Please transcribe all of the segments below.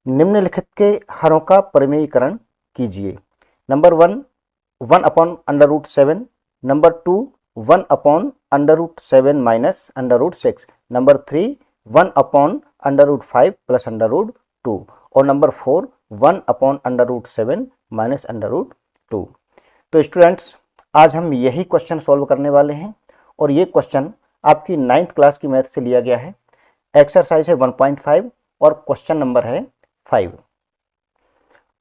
निम्नलिखित के हरों का परिमेयीकरण कीजिए। Number 1 1/√7, number 2 1/√7 minus √6, number 3 1/√5 plus √2 और नंबर 4 1/√7 माइनस √2। तो स्टूडेंट्स, आज हम यही क्वेश्चन सॉल्व करने वाले हैं और ये क्वेश्चन आपकी 9th क्लास की मैथ से लिया गया है। एक्सरसाइज है 1.5 और क्वेश्चन नंबर है 5।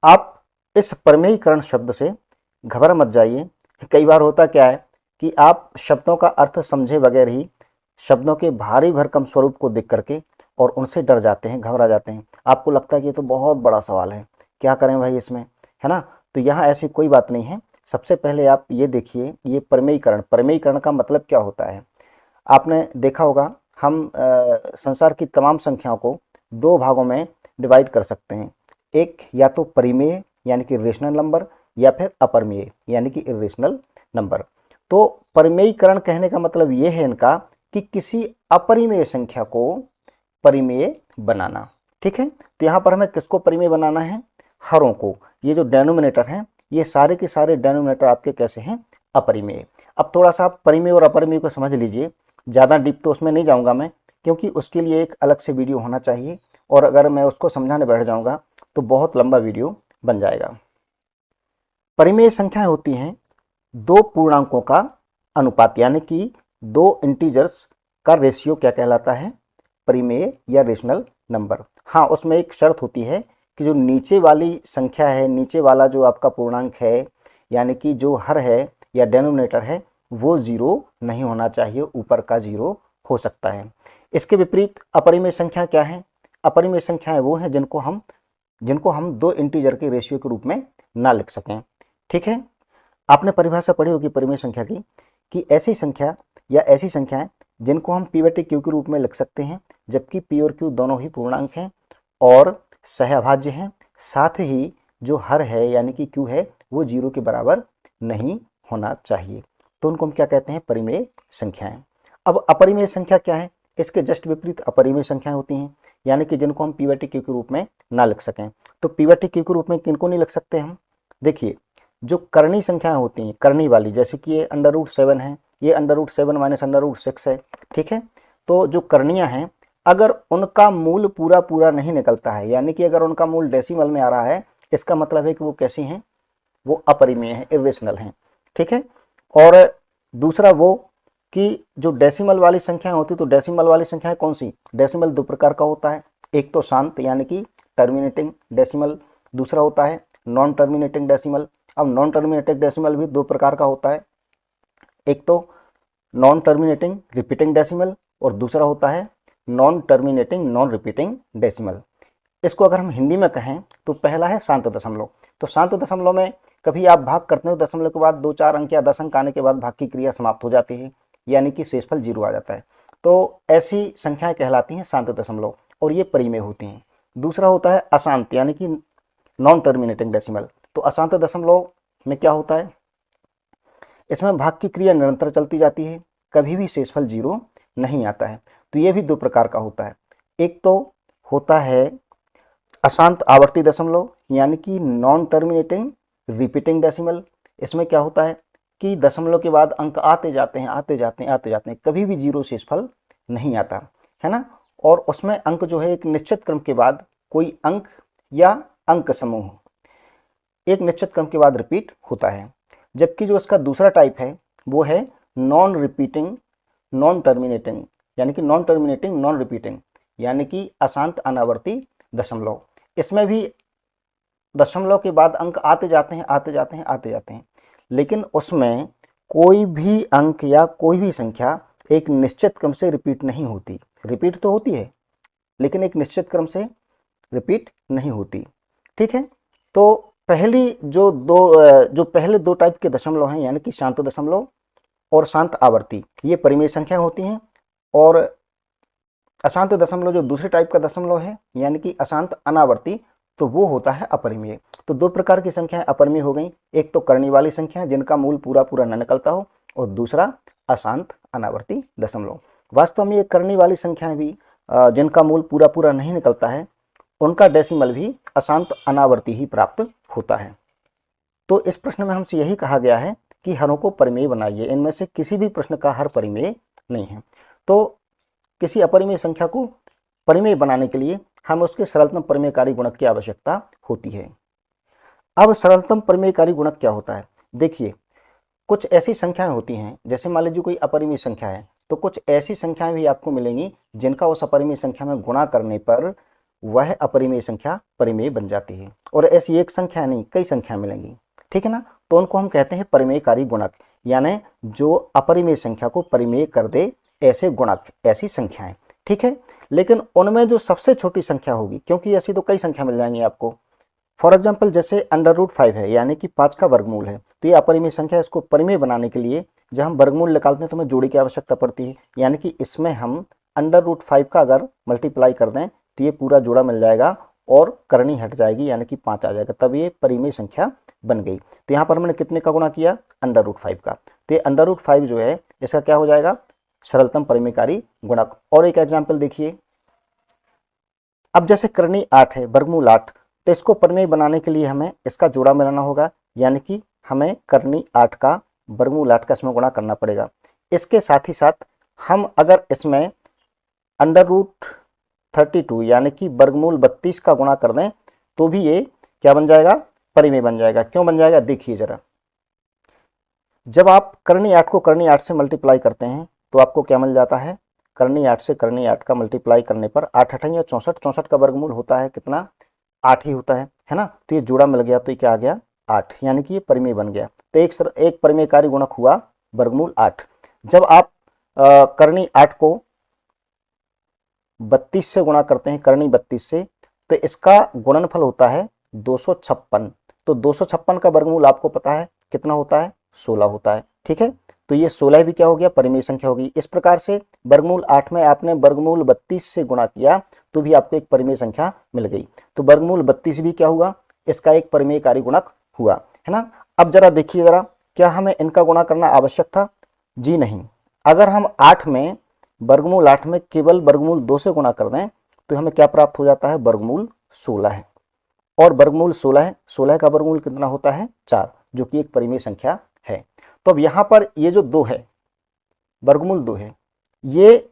आप इस परिमेयीकरण शब्द से घबरा मत जाइए। कई बार होता क्या है कि आप शब्दों का अर्थ समझे बगैर ही शब्दों के भारी भरकम स्वरूप को देख करके और उनसे डर जाते हैं, घबरा जाते हैं। आपको लगता है कि ये तो बहुत बड़ा सवाल है, क्या करें भाई इसमें, है ना। तो यहाँ ऐसी कोई बात नहीं है। सबसे पहले आप ये देखिए, ये परिमेयीकरण का मतलब क्या होता है। आपने देखा होगा, हम संसार की तमाम संख्याओं को दो भागों में डिवाइड कर सकते हैं। एक या तो परिमेय यानी कि रेशनल नंबर, या फिर अपरिमेय यानी कि इरेशनल नंबर। तो परिमेयीकरण कहने का मतलब ये है इनका कि किसी अपरिमेय संख्या को परिमेय बनाना। ठीक है, तो यहाँ पर हमें किसको परिमेय बनाना है, हरों को। ये जो डेनोमिनेटर हैं, ये सारे के सारे डेनोमिनेटर आपके कैसे हैं, अपरिमेय। अब थोड़ा सा आप परिमेय और अपरिमेय को समझ लीजिए। ज़्यादा डीप तो उसमें नहीं जाऊँगा मैं, क्योंकि उसके लिए एक अलग से वीडियो होना चाहिए, और अगर मैं उसको समझाने बैठ जाऊँगा तो बहुत लंबा वीडियो बन जाएगा। परिमेय संख्याएं होती हैं दो पूर्णांकों का अनुपात, यानी कि दो इंटीजर्स का रेशियो क्या कहलाता है, परिमेय या रेशनल नंबर। हाँ, उसमें एक शर्त होती है कि जो नीचे वाली संख्या है, नीचे वाला जो आपका पूर्णांक है, यानी कि जो हर है या डेनोमिनेटर है, वो जीरो नहीं होना चाहिए, ऊपर का जीरो हो सकता है। इसके विपरीत अपरिमेय संख्या क्या है, अपरिमेय संख्याएं वो हैं जिनको हम दो इंटीजर के रेशियो के रूप में ना लिख सकें। ठीक है, आपने परिभाषा पढ़ी होगी परिमेय संख्या की, कि ऐसी संख्या या ऐसी संख्याएं जिनको हम p/q के रूप में लिख सकते हैं, जबकि p और q दोनों ही पूर्णांक हैं और सहअभाज्य हैं, साथ ही जो हर है यानी कि q है वो जीरो के बराबर नहीं होना चाहिए। तो उनको हम क्या कहते हैं, परिमेय संख्याएं। अब अपरिमेय संख्या क्या है, इसके जस्ट विपरीत अपरिमेय संख्याएं होती हैं, यानी कि जिनको हम p/q के रूप में ना लिख सकें। तो p/q के रूप में किनको नहीं लिख सकते हम, देखिए जो कर्णी संख्याएं होती हैं, कर्णी वाली, जैसे कि ये √7 है, ये √7 माइनस √6 है। ठीक है, तो जो कर्णियां हैं, अगर उनका मूल पूरा पूरा नहीं निकलता है, यानी कि अगर उनका मूल डेसिमल में आ रहा है, इसका मतलब है कि वो कैसी हैं, वो अपरिमेय है, इरेशनल हैं। ठीक है, और दूसरा वो कि जो डेसिमल वाली संख्याएं होती, तो डेसिमल वाली संख्याएं कौन सी, डेसिमल दो प्रकार का होता है। एक तो शांत यानी कि टर्मिनेटिंग डेसिमल, दूसरा होता है नॉन टर्मिनेटिंग डेसिमल। अब नॉन टर्मिनेटिंग डेसिमल भी दो प्रकार का होता है, एक तो नॉन टर्मिनेटिंग रिपीटिंग डेसिमल और दूसरा होता है non terminating non repeating decimal. इसको अगर हम हिंदी में कहें तो पहला है शांत दशमलव। तो शांत दशमलव में कभी आप भाग करते हो, दशमलव के बाद 2-4 अंक या 10 अंक आने के बाद भाग की क्रिया समाप्त हो जाती है, यानी कि शेषफल 0 आ जाता है। तो ऐसी संख्याएं कहलाती हैं शांत दशमलव और ये परिमेय होती हैं। दूसरा होता है अशांत यानी कि नॉन टर्मिनेटिंग डेसिमल। तो अशांत दशमलव में क्या होता है, इसमें भाग की क्रिया निरंतर चलती जाती है, कभी भी शेषफल 0 नहीं आता है। तो ये भी दो प्रकार का होता है, एक तो होता है अशांत आवर्ती दशमलव यानी कि नॉन टर्मिनेटिंग रिपीटिंग डेसिमल। इसमें क्या होता है कि दशमलव के बाद अंक आते जाते हैं आते जाते हैं आते जाते हैं, कभी भी 0 शेषफल नहीं आता है ना। और उसमें अंक जो है एक निश्चित क्रम के बाद कोई अंक या अंक समूह एक निश्चित क्रम के बाद रिपीट होता है। जबकि जो इसका दूसरा टाइप है वो है नॉन रिपीटिंग नॉन टर्मिनेटिंग, यानी कि नॉन टर्मिनेटिंग नॉन रिपीटिंग, यानी कि अशांत अनावर्ती दशमलव। इसमें भी दशमलव के बाद अंक आते जाते हैं आते जाते हैं आते जाते हैं, लेकिन उसमें कोई भी अंक या कोई भी संख्या एक निश्चित क्रम से रिपीट नहीं होती। रिपीट तो होती है लेकिन एक निश्चित क्रम से रिपीट नहीं होती। ठीक है, तो पहले दो टाइप के दशमलव हैं, यानी कि शांत दशमलव और शांत आवर्ती, ये परिमेय संख्या होती हैं। और अशांत दशमलव जो दूसरे टाइप का दशमलव है, यानी कि अशांत अनावर्ती, तो वो होता है अपरिमेय। तो दो प्रकार की संख्याएं अपरिमेय हो गई, एक तो कर्णी वाली संख्या जिनका मूल पूरा पूरा न निकलता हो, और दूसरा अशांत अनावर्ती दशमलव। वास्तव में ये कर्णी वाली संख्याएं भी जिनका मूल पूरा पूरा नहीं निकलता है, उनका डेसिमल भी अशांत अनावर्ती ही प्राप्त होता है। तो इस प्रश्न में हमसे यही कहा गया है कि हरों को परिमेय बनाइए। इनमें से किसी भी प्रश्न का हर परिमेय नहीं है। तो किसी अपरिमेय संख्या को परिमेय बनाने के लिए हमें उसके सरलतम परिमेयकारी गुणक की आवश्यकता होती है। अब सरलतम परिमेयकारी गुणक क्या होता है? देखिए, कुछ ऐसी संख्याएं होती हैं, जैसे मान लीजिए कोई अपरिमेय संख्या है, तो कुछ ऐसी संख्याएं भी आपको मिलेंगी जिनका उस अपरिमेय संख्या में गुणा करने पर वह अपरिमेय संख्या परिमेय बन जाती है। और ऐसी एक संख्या नहीं, कई संख्या मिलेंगी, ठीक है ना। तो उनको हम कहते हैं परिमेयकारी गुणक, यानी जो अपरिमेय संख्या को परिमेय कर दे ऐसे गुणक, ऐसी संख्याएं, ठीक है। लेकिन उनमें जो सबसे छोटी संख्या होगी, क्योंकि ऐसी तो कई संख्या मिल जाएंगी आपको। फॉर एग्जाम्पल जैसे √5 है, यानी कि 5 का वर्गमूल है, तो ये अपरिमेय संख्या है। इसको परिमेय बनाने के लिए जब हम वर्गमूल निकालते हैं तो हमें जोड़ी की आवश्यकता पड़ती है, यानी कि इसमें हम √5 का अगर मल्टीप्लाई कर दें तो ये पूरा जोड़ा मिल जाएगा और करनी हट जाएगी, यानी कि 5 आ जाएगा, तब ये परिमेय संख्या बन गई। तो यहाँ पर मैंने कितने का गुणा किया? √5 का। तो ये √5 जो है इसका क्या हो जाएगा? सरलतम परिमेयकारी गुणक। और एक एग्जाम्पल देखिए, अब जैसे करनी 8 है, वर्गमूल 8, तो इसको परिमेय बनाने के लिए हमें इसका जोड़ा मिलाना होगा, यानी कि हमें करनी 8 का वर्गमूल 8 का इसमें गुणा करना पड़ेगा। इसके साथ ही साथ हम अगर इसमें √32 यानी कि वर्गमूल 32 का गुणा कर दें तो भी ये क्या बन जाएगा? परिमेय बन जाएगा। क्यों बन जाएगा? देखिए जरा, जब आप करनी 8 को करनी 8 से मल्टीप्लाई करते हैं तो आपको क्या मिल जाता है? करनी 8 से करनी 8 का मल्टीप्लाई करने पर 8 8 या 64, 64 का वर्गमूल होता है कितना? 8 ही होता है ना। तो ये जोड़ा मिल गया, तो ये क्या आ गया? 8, यानी कि ये परिमेय बन गया। तो एक परिमेयकारी गुणक हुआ वर्गमूल 8। जब आप करनी 8 को 32 से गुणा करते हैं, करनी 32 से, तो इसका गुणनफल होता है 256। तो 256 का वर्गमूल आपको पता है कितना होता है? 16 होता है, ठीक है। तो ये 16 भी क्या हो गया? परिमेय संख्या होगी। इस प्रकार से वर्गमूल 8 में आपने वर्गमूल 32 से गुणा किया तो भी आपको एक परिमेय संख्या मिल गई। तो वर्गमूल 32 भी क्या हुआ? इसका एक परिमेयकारी गुणक हुआ, है ना। अब जरा देखिए जरा, क्या हमें इनका गुणा करना आवश्यक था? जी नहीं। अगर हम 8 में वर्गमूल 8 में केवल वर्गमूल 2 से गुणा कर दें तो हमें क्या प्राप्त हो जाता है? वर्गमूल 16 है। और वर्गमूल 16 है, 16 का वर्गमूल कितना होता है? 4, जो कि एक परिमेय संख्या है। तो अब यहाँ पर ये जो 2 है, वर्गमूल 2 है, ये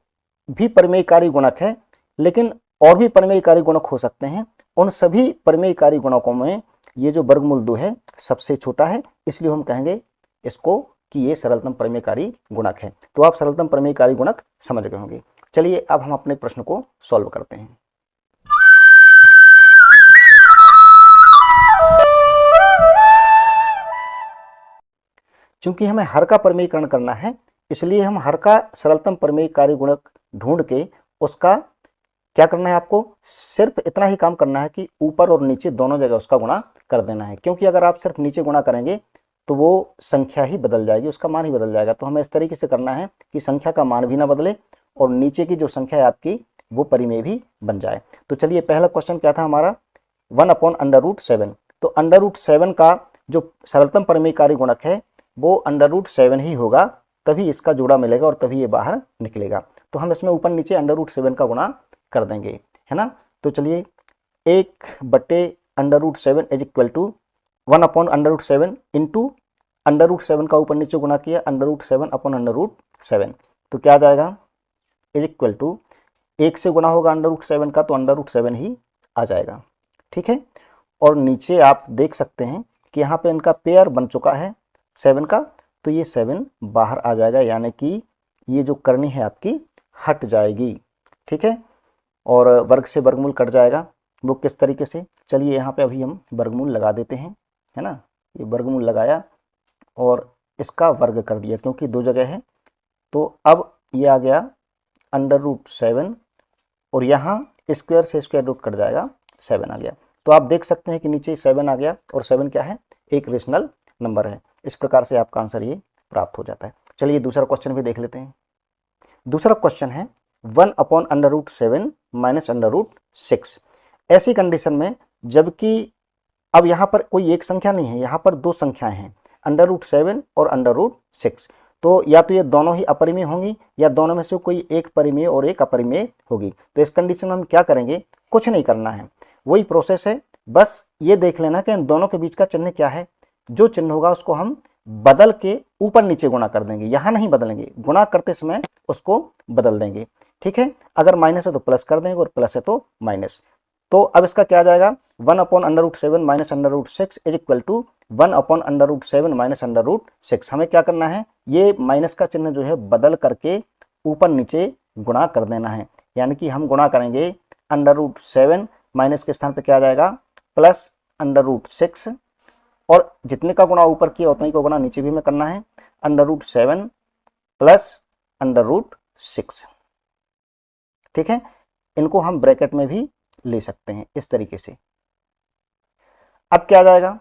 भी परिमेयकारी गुणक है, लेकिन और भी परिमेयकारी गुणक हो सकते हैं। उन सभी परिमेयकारी गुणकों में ये जो वर्गमूल 2 है सबसे छोटा है, इसलिए हम कहेंगे इसको कि ये सरलतम परिमेयकारी गुणक है। तो आप सरलतम परिमेयकारी गुणक समझ गए होंगे। चलिए अब हम अपने प्रश्न को सॉल्व करते हैं। चूंकि हमें हर का परिमेयीकरण करना है, इसलिए हम हर का सरलतम परिमेयकारी गुणक ढूंढ के उसका क्या करना है? आपको सिर्फ इतना ही काम करना है कि ऊपर और नीचे दोनों जगह उसका गुणा कर देना है। क्योंकि अगर आप सिर्फ नीचे गुणा करेंगे तो वो संख्या ही बदल जाएगी, उसका मान ही बदल जाएगा। तो हमें इस तरीके से करना है कि संख्या का मान भी ना बदले और नीचे की जो संख्या है आपकी वो परिमेय भी बन जाए। तो चलिए, पहला क्वेश्चन क्या था हमारा? 1/√7। तो √7 का जो सरलतम परिमेयकारी गुणक है वो √7 ही होगा, तभी इसका जोड़ा मिलेगा और तभी ये बाहर निकलेगा। तो हम इसमें ऊपर नीचे √7 का गुणा कर देंगे, है ना। तो चलिए, 1/√7 इज इक्वल टू 1/√7 इंटू √7 का ऊपर नीचे गुणा किया, √7/√7। तो क्या आ जाएगा? इज इक्वल टू 1 से गुणा होगा √7 का, तो √7 ही आ जाएगा, ठीक है। और नीचे आप देख सकते हैं कि यहाँ पे इनका पेयर बन चुका है 7 का, तो ये 7 बाहर आ जाएगा, यानी कि ये जो करनी है आपकी हट जाएगी, ठीक है। और वर्ग से वर्गमूल कट जाएगा। वो किस तरीके से? चलिए यहाँ पे अभी हम वर्गमूल लगा देते हैं, है ना। ये वर्गमूल लगाया और इसका वर्ग कर दिया, क्योंकि 2 जगह है। तो अब ये आ गया √7 और यहाँ स्क्वायर से स्क्वायर रूट कट जाएगा, 7 आ गया। तो आप देख सकते हैं कि नीचे 7 आ गया और 7 क्या है? एक रेशनल नंबर है। इस प्रकार से आपका आंसर ये प्राप्त हो जाता है। चलिए दूसरा क्वेश्चन भी देख लेते हैं। दूसरा क्वेश्चन है 1/√7 माइनस √6। ऐसी कंडीशन में जबकि अब यहाँ पर कोई एक संख्या नहीं है, यहाँ पर 2 संख्याएं हैं, √7 और √6। तो या तो ये दोनों ही अपरिमेय होंगी या दोनों में से कोई एक परिमेय और एक अपरिमेय होगी। तो इस कंडीशन में हम क्या करेंगे? कुछ नहीं करना है। वही प्रोसेस है, बस ये देख लेना कि इन दोनों के बीच का चिन्ह क्या है। जो चिन्ह होगा उसको हम बदल के ऊपर नीचे गुणा कर देंगे, यहाँ नहीं बदलेंगे, गुणा करते समय उसको बदल देंगे। ठीक है, अगर माइनस है तो प्लस कर देंगे और प्लस है तो माइनस। तो अब इसका क्या आ जाएगा, 1/√7 minus √6 is equal to 1/√7 minus √6। हमें क्या करना है, ये माइनस का चिन्ह जो है बदल करके ऊपर नीचे गुणा कर देना है। यानी कि हम गुणा करेंगे √7 माइनस के स्थान पे क्या आ जाएगा प्लस √6, और जितने का गुणा ऊपर किया उतने का गुणा नीचे भी हमें करना है, √7 प्लस √6। ठीक है, इनको हम ब्रैकेट में भी ले सकते हैं इस तरीके से। अब क्या आ जाएगा,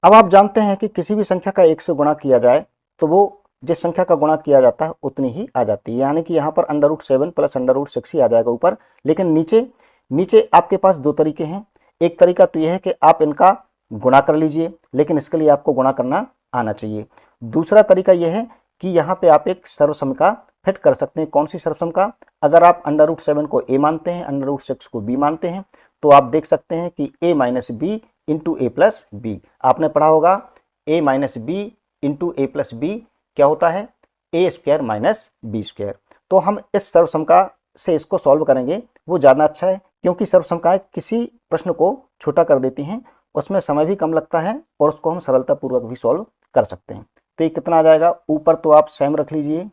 अब आप जानते हैं कि किसी भी संख्या का 1 से गुणा किया जाए तो वो जिस संख्या का गुणा किया जाता है उतनी ही आ जाती है। यानी कि यहाँ पर √7 प्लस √6 ही आ जाएगा ऊपर, लेकिन नीचे नीचे आपके पास दो तरीके हैं। एक तरीका तो यह है कि आप इनका गुणा कर लीजिए, लेकिन इसके लिए आपको गुणा करना आना चाहिए। दूसरा तरीका यह है कि यहाँ पे आप एक सर्वसम का फिट कर सकते हैं। कौन सी सर्वसम का, अगर आप √7 को a मानते हैं, √6 को b मानते हैं, तो आप देख सकते हैं कि a minus B into A plus B. आपने पढ़ा होगा a minus B into A plus B क्या होता है, a square minus B square. तो हम इस सर्वसमका से इसको सॉल्व करेंगे, वो ज़्यादा अच्छा है, क्योंकि सर्वसमकाएं किसी प्रश्न को छोटा कर देती हैं, उसमें समय भी कम लगता है और उसको हम सरलतापूर्वक भी सॉल्व कर सकते हैं। तो ये कितना आ जाएगा, ऊपर तो आप सेम रख लीजिए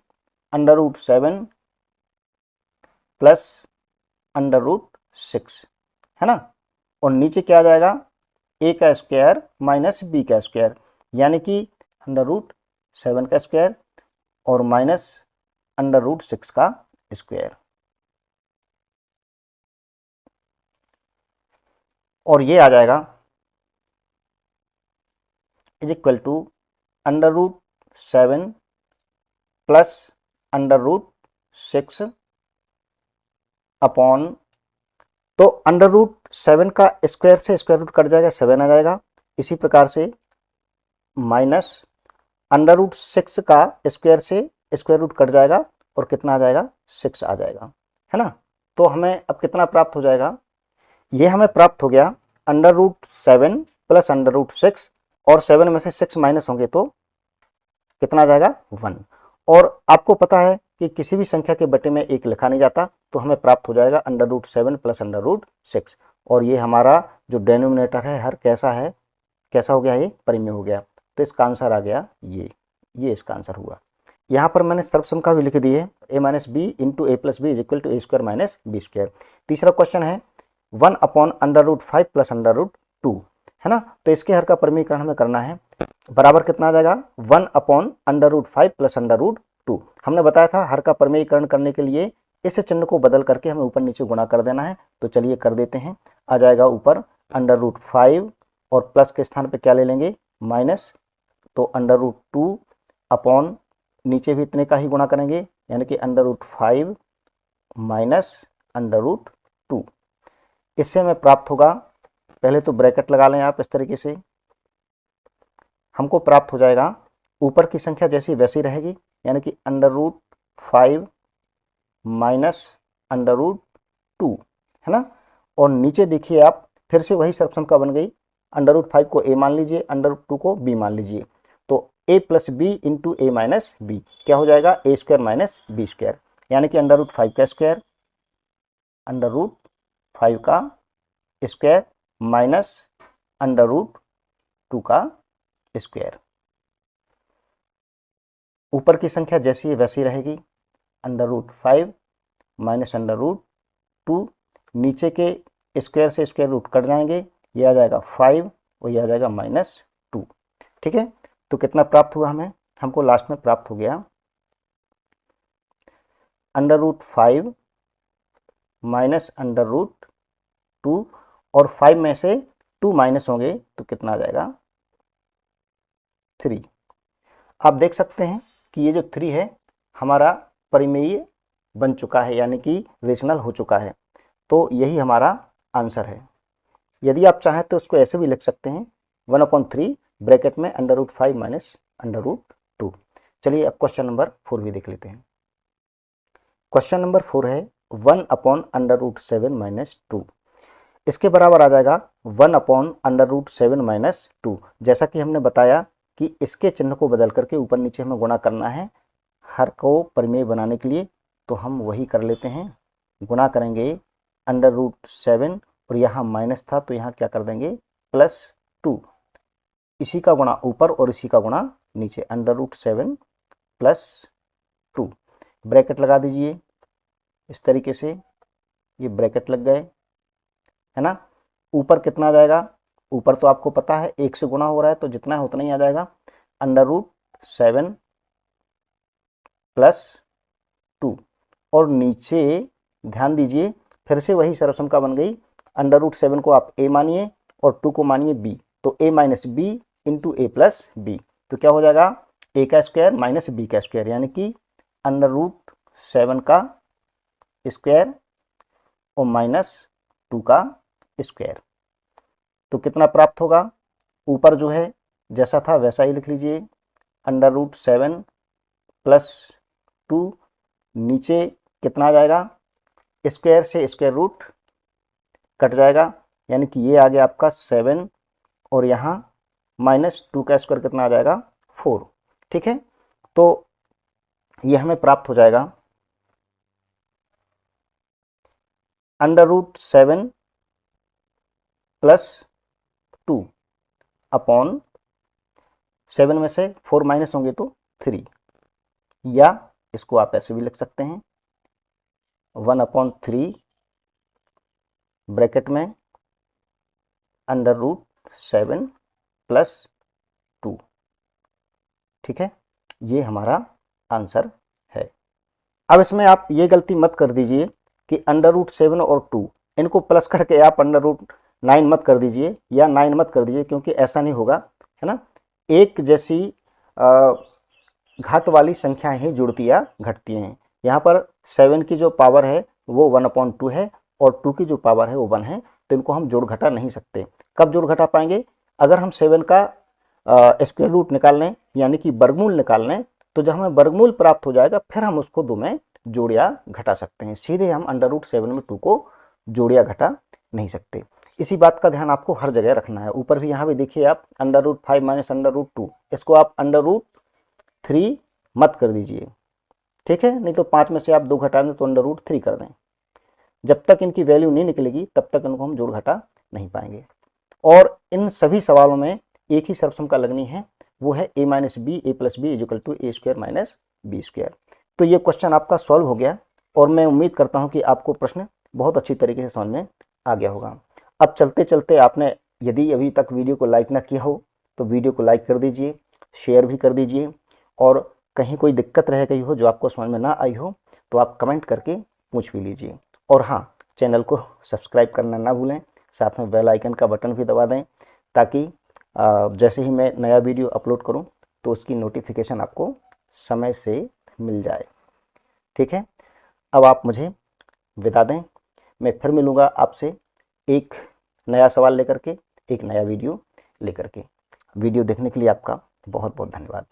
√7 प्लस √6 है ना, और नीचे क्या आ जाएगा a का स्क्वायर माइनस b का स्क्वायर, यानी कि √7 का स्क्वायर और माइनस √6 का स्क्वायर, और ये आ जाएगा is equal to √7 plus √6 upon, तो √7 का स्क्वायर से स्क्वायर रूट कट जाएगा, 7 आ जाएगा। इसी प्रकार से माइनस √6 का स्क्वायर से स्क्वायर रूट कट जाएगा और कितना आ जाएगा 6 आ जाएगा, है ना। तो हमें अब कितना प्राप्त हो जाएगा, ये हमें प्राप्त हो गया √7 प्लस √6, और 7 में से 6 माइनस होंगे तो कितना आ जाएगा 1। और आपको पता है कि किसी भी संख्या के बटे में 1 लिखा नहीं जाता, तो हमें प्राप्त हो जाएगा √7 प्लस √6, और ये हमारा जो डेनोमिनेटर है हर कैसा है, कैसा हो गया, ये परिमेय हो गया। तो इसका आंसर आ गया ये इसका आंसर हुआ। यहाँ पर मैंने सर्वसम का भी लिख दिए, a minus B into A plus B is equal to A square minus B square. तीसरा क्वेश्चन है 1/√5 प्लस √2, है ना। तो इसके हर का परिमीकरण हमें करना है, बराबर कितना आ जाएगा 1/√5 प्लस √2। हमने बताया था हर का परिमीकरण करने के लिए इस चिन्ह को बदल करके हमें ऊपर नीचे गुणा कर देना है। तो चलिए कर देते हैं, आ जाएगा ऊपर √5 और प्लस के स्थान पे क्या ले लेंगे माइनस, तो √2 अपॉन नीचे भी इतने का ही गुणा करेंगे, यानी कि √5 माइनस √2। इससे हमें प्राप्त होगा, पहले तो ब्रैकेट लगा लें आप इस तरीके से, हमको प्राप्त हो जाएगा ऊपर की संख्या जैसी वैसी रहेगी, यानी कि √5 माइनस √2, है ना। और नीचे देखिए आप फिर से वही सर्वसम का बन गई, √5 को a मान लीजिए, √2 को b मान लीजिए, तो a plus B into A minus B क्या हो जाएगा a square minus B square, यानी कि √5 का स्क्वायर √5 का स्क्वायर माइनस √2 का स्क्वायर। ऊपर की संख्या जैसी है वैसी रहेगी, √5 माइनस √2, नीचे के स्क्वायर से स्क्वायर रूट कट जाएंगे, ये आ जाएगा 5 और ये आ जाएगा -2। ठीक है, तो कितना प्राप्त हुआ हमें, हमको लास्ट में प्राप्त हो गया √5 माइनस √2, और 5 में से 2 माइनस होंगे तो कितना आ जाएगा 3। आप देख सकते हैं कि ये जो 3 है हमारा परिमेय बन चुका है, यानी कि रेशनल हो चुका है। तो यही हमारा आंसर है। यदि आप चाहें तो उसको ऐसे भी लिख सकते हैं 1/3 ब्रैकेट में √5 माइनस √2। चलिए अब क्वेश्चन नंबर 4 भी देख लेते हैं। क्वेश्चन नंबर 4 है 1 अपॉन अंडर रूट 7 माइनस 2, इसके बराबर आ जाएगा 1 अपॉन अंडर रूट 7 माइनस 2। जैसा कि हमने बताया कि इसके चिन्ह को बदल करके ऊपर नीचे हमें गुणा करना है हर को परिमेय बनाने के लिए, तो हम वही कर लेते हैं। गुणा करेंगे अंडर रूट 7 और यहाँ माइनस था तो यहाँ क्या कर देंगे +2, इसी का गुणा ऊपर और इसी का गुणा नीचे, अंडर रूट 7 +2। ब्रैकेट लगा दीजिए इस तरीके से, ये ब्रैकेट लग गए, है ना। ऊपर कितना आ जाएगा, ऊपर तो आपको पता है 1 से गुणा हो रहा है तो जितना है उतना ही आ जाएगा, अंडर रूट 7 +2। और नीचे ध्यान दीजिए फिर से वही सर्वसम बन गई, अंडर रूट 7 को आप a मानिए और 2 को मानिए b, तो a minus B into A plus B, तो क्या हो जाएगा a का स्क्वायर माइनस b का स्क्वायर, यानी कि अंडर रूट 7 का स्क्वायर और माइनस 2 का स्क्वायर। तो कितना प्राप्त होगा, ऊपर जो है जैसा था वैसा ही लिख लीजिए, अंडर रूट 7 +2, नीचे कितना आ जाएगा, स्क्वायर से स्क्वायर रूट कट जाएगा, यानी कि ये आ गया आपका 7 और यहाँ -2 का स्क्वायर कितना आ जाएगा 4। ठीक है, तो ये हमें प्राप्त हो जाएगा अंडर रूट 7 +2 अपॉन 7 में से 4 माइनस होंगे तो 3, या इसको आप ऐसे भी लिख सकते हैं 1/3 ब्रैकेट में अंडर रूट 7 +2। ठीक है, ये हमारा आंसर है। अब इसमें आप ये गलती मत कर दीजिए कि अंडर रूट 7 और 2 इनको प्लस करके आप अंडर रूट 9 मत कर दीजिए या 9 मत कर दीजिए, क्योंकि ऐसा नहीं होगा, है ना। एक जैसी घात वाली संख्याएं ही जुड़ती या घटती हैं। यहाँ पर 7 की जो पावर है वो 1/2 है और 2 की जो पावर है वो 1 है, तो इनको हम जोड़ घटा नहीं सकते। कब जोड़ घटा पाएंगे, अगर हम 7 का स्क्वायर रूट निकाल लें, यानी कि वर्गमूल निकाल लें, तो जब हमें वर्गमूल प्राप्त हो जाएगा फिर हम उसको 2 में जोड़ या घटा सकते हैं। सीधे हम अंडर रूट 7 में 2 को जोड़ या घटा नहीं सकते। इसी बात का ध्यान आपको हर जगह रखना है। ऊपर भी यहाँ भी देखिए आप under root 5 minus under root 2, इसको आप अंडर रूट 3 मत कर दीजिए, ठीक है, नहीं तो 5 में से आप 2 घटा दें तो अंडर रूट 3 कर दें। जब तक इनकी वैल्यू नहीं निकलेगी तब तक इनको हम जोड़ घटा नहीं पाएंगे। और इन सभी सवालों में एक ही सर्वसम का लगनी है, वो है a minus B A plus B is equal to A square minus B square. तो ये क्वेश्चन आपका सॉल्व हो गया और मैं उम्मीद करता हूँ कि आपको प्रश्न बहुत अच्छी तरीके से समझ में आ गया होगा। अब चलते चलते आपने यदि अभी तक वीडियो को लाइक ना किया हो तो वीडियो को लाइक कर दीजिए, शेयर भी कर दीजिए, और कहीं कोई दिक्कत रह गई हो जो आपको समझ में ना आई हो तो आप कमेंट करके पूछ भी लीजिए। और हाँ, चैनल को सब्सक्राइब करना ना भूलें, साथ में बेल आइकन का बटन भी दबा दें, ताकि जैसे ही मैं नया वीडियो अपलोड करूं तो उसकी नोटिफिकेशन आपको समय से मिल जाए। ठीक है, अब आप मुझे विदा दें, मैं फिर मिलूँगा आपसे एक नया सवाल लेकर के, एक नया वीडियो लेकर के। वीडियो देखने के लिए आपका बहुत बहुत धन्यवाद।